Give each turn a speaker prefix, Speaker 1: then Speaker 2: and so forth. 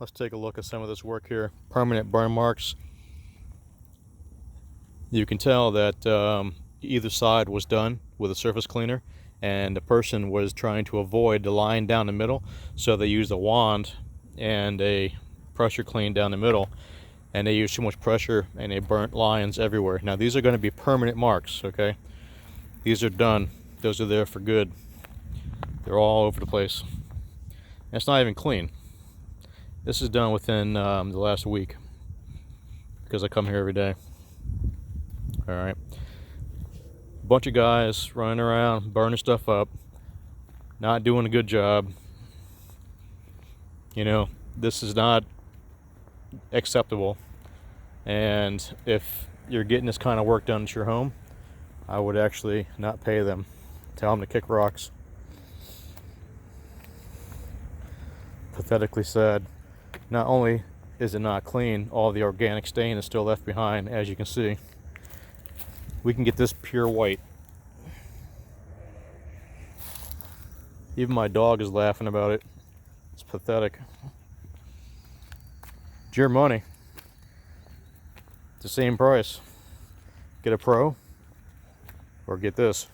Speaker 1: let's take a look at some of this work here. Permanent burn marks. You can tell that either side was done with a surface cleaner, and the person was trying to avoid the line down the middle, so they used a wand and a pressure clean down the middle, and they used too much pressure and they burnt lines everywhere. Now these are going to be permanent marks, okay? These are done. Those are there for good. They're all over the place. And it's not even clean. This is done within the last week, because I come here every day. All right, bunch of guys running around burning stuff up, not doing a good job. You know, this is not acceptable, and if you're getting this kind of work done at your home, I would actually not pay them. Tell them to kick rocks. Pathetically sad. Not only is it not clean, all the organic stain is still left behind, as you can see. We can get this pure white. Even my dog is laughing about it. It's pathetic. It's your money. It's the same price. Get a pro or get this.